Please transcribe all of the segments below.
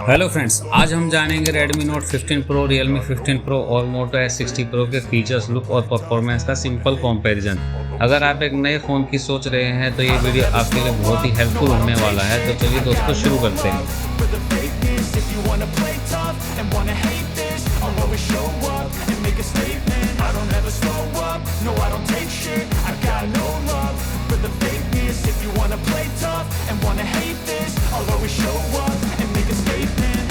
Hello friends, आज हम जानेंगे Redmi Note 15 Pro, Realme 15 Pro और Moto S60 Pro के फीचर्स, लुक और परफॉर्मेंस का सिंपल कंपैरिजन। अगर आप एक नए फ़ोन की सोच रहे हैं तो ये वीडियो आपके लिए बहुत ही हेल्पफुल होने वाला है। तो चलिए दोस्तों शुरू करते हैं।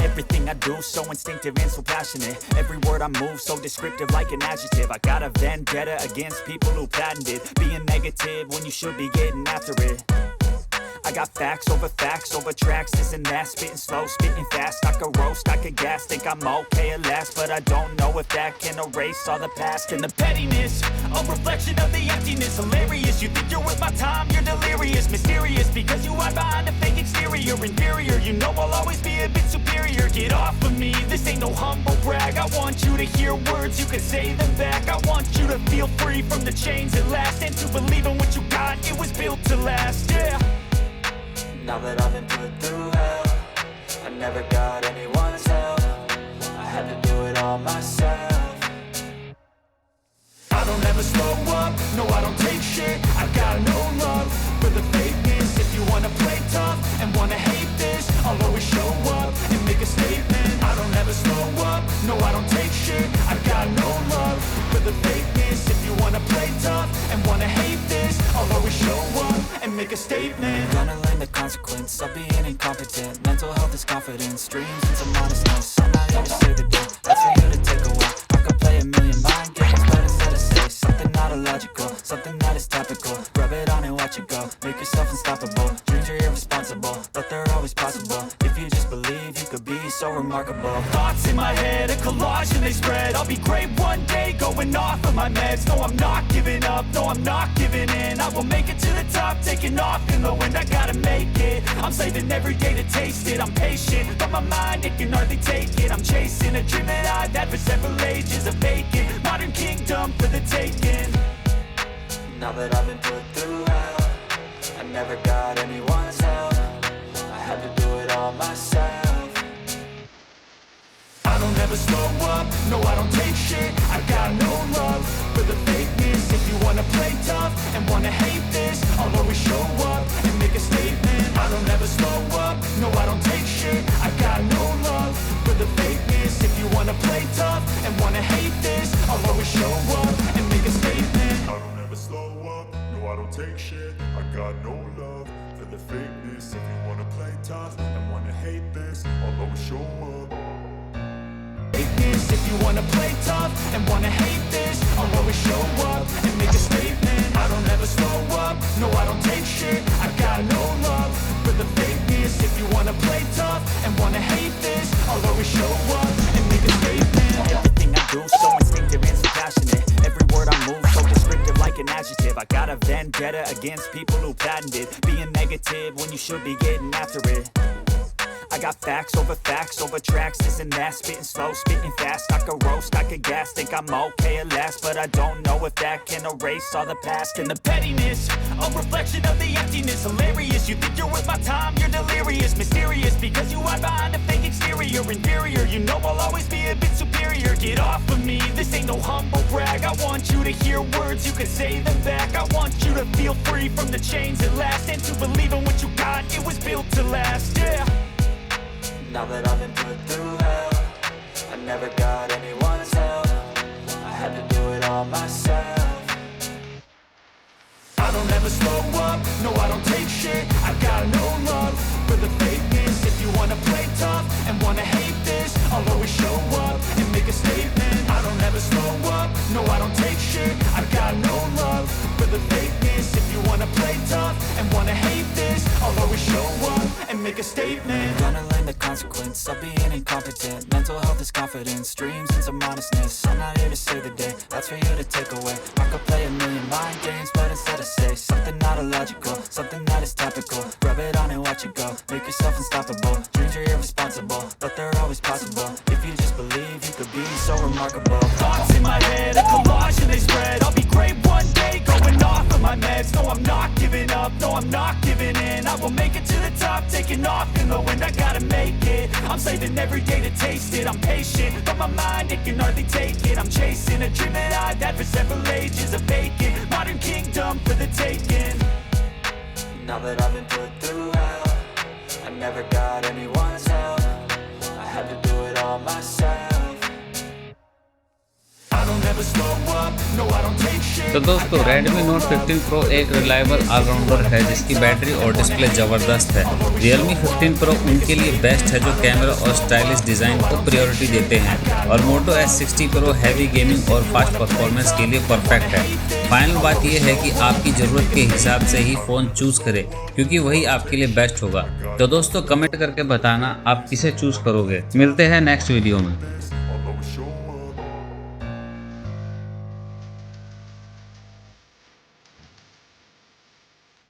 Everything I do so instinctive and so passionate. Every word I move so descriptive like an adjective. I got a vendetta against people who patented being negative when you should be getting after it. I got facts over tracks, this and that. Spitting slow, spitting fast. I could roast, I could gas. Think I'm okay at last, but I don't know if that can erase all the past. And the pettiness, a reflection of the emptiness. Hilarious, you think you're worth my time, you're delirious. Mysterious, because you hide behind a fake exterior. Inferior, you know I'll always be a bit superior. Get off of me, this ain't no humble brag. I want you to hear words, you can say them back. I want you to feel free from the chains at last, and to believe in what you got, it was built to last, yeah. Now that I've been put through hell, I never got anyone's help. I had to do it all myself. I don't ever slow up, no I don't take shit. I got no love for the fakeness. If you wanna play tough and wanna hate this, I'll always show up and make a statement. I don't ever slow up, no I don't take shit. I got no love for the fakeness. If you wanna play tough and wanna hate this, I'll always show up and make a statement. Gonna learn the consequence of being incompetent. Mental health is confidence, dreams and some honestness. I'm not here to save the day, that's for you to take away. I could play a million mind games, but instead of say something not illogical, something that is topical. Rub it on and watch it go, make yourself unstoppable. Dreams are irresponsible, but they're always possible. If you just believe, you could be so remarkable. Thoughts in my head, a collage and they spread. I'll be great one day, going off of my meds. No, I'm not giving up, no, I'm not giving in. I will make it to the top, taking off in the wind. I gotta make it, I'm saving every day to taste it. I'm patient, but my mind, it can hardly take it. I'm chasing a dream that I've had for several ages. A vacant, modern kingdom for the taking. Now that I've been put through hell, I never got anyone's help. I had to do it all myself. I don't ever slow up, no I don't take shit. I got no love for the fakeness. If you wanna play tough and wanna hate this, I'll always show up and make a statement. I don't ever slow up, no I don't take shit. I got no love for the fakeness. If you wanna play tough and wanna hate this, I'll always show up and make a statement. I don't ever slow up, no I don't take shit. I got no love for the fakeness. If you wanna play tough and wanna hate this, I'll always show up. If you wanna play tough and wanna hate this, I'll always show up and make a statement. I don't ever slow up, no I don't take shit. I got no love for the fakeness. If you wanna play tough and wanna hate this, I'll always show up and make a statement. Everything I do so instinctive and so passionate. Every word I move so descriptive like an adjective. I got a vendetta against people who patented being negative when you should be getting after it. I got facts over tracks, this and that. Spitting slow, spitting fast. I could roast, I could gas. Think I'm okay at last, but I don't know if that can erase all the past. And the pettiness, a reflection of the emptiness. Hilarious, you think you're worth my time, you're delirious. Mysterious, because you hide behind a fake exterior. Inferior, you know I'll always be a bit superior. Get off of me, this ain't no humble brag. I want you to hear words, you can say them back. I want you to feel free from the chains at last, and to believe in what you got, it was built to last, yeah. Now that I've been put through hell, I never got anyone's help. I had to do it all myself. I don't ever slow up, no I don't take shit. I got no love for the fakeness. If you wanna play tough and wanna hate this, I'll always show up and make a statement. I don't ever slow up, no I don't take shit. I got no love for the fakeness. If you wanna play tough and wanna hate this, I'll always show up and make a statement. Gonna learn the consequence of being incompetent. Mental health is confidence, dreams and some honestness. I'm not here to save the day, that's for you to take away. I could play a million mind games, but instead of say something not illogical, something that is topical. Rub it on and watch it go, make yourself unstoppable. Dreams are irresponsible, but they're always possible. If you just believe, you could be so remarkable. Thoughts in my head, a collage and they spread. I'll be great one day, going off of my meds. No, I'm not giving up, no, I'm not giving in. I will make it to the top, taking off in the wind. I gotta make it, I'm I'm saving every day to taste it. I'm patient, but my mind, it can hardly take it. I'm chasing a dream that I've had for several ages. A vacant, modern kingdom for the taking. Now that I've been put through hell, I never got anyone's help. I had to do it all myself. I don't ever slow up, no I don't take shit. तो दोस्तों Redmi Note 15 Pro एक reliable allrounder है जिसकी battery और display ज़बरदस्त है। Realme 15 Pro उनके लिए बेस्ट है जो कैमरा और स्टाइलिश डिज़ाइन को प्रायोरिटी देते हैं, और Moto S60 Pro heavy gaming और फास्ट परफॉर्मेंस के लिए परफेक्ट है। फाइनल बात यह है कि आपकी ज़रूरत के हिसाब से ही फ़ोन चूज़ करें क्योंकि वही आपके लिए बेस्ट होगा। तो दोस्तों कमेंट करके बताना आप किसे चूज़ करोगे। मिलते हैं नेक्स्ट वीडियो में।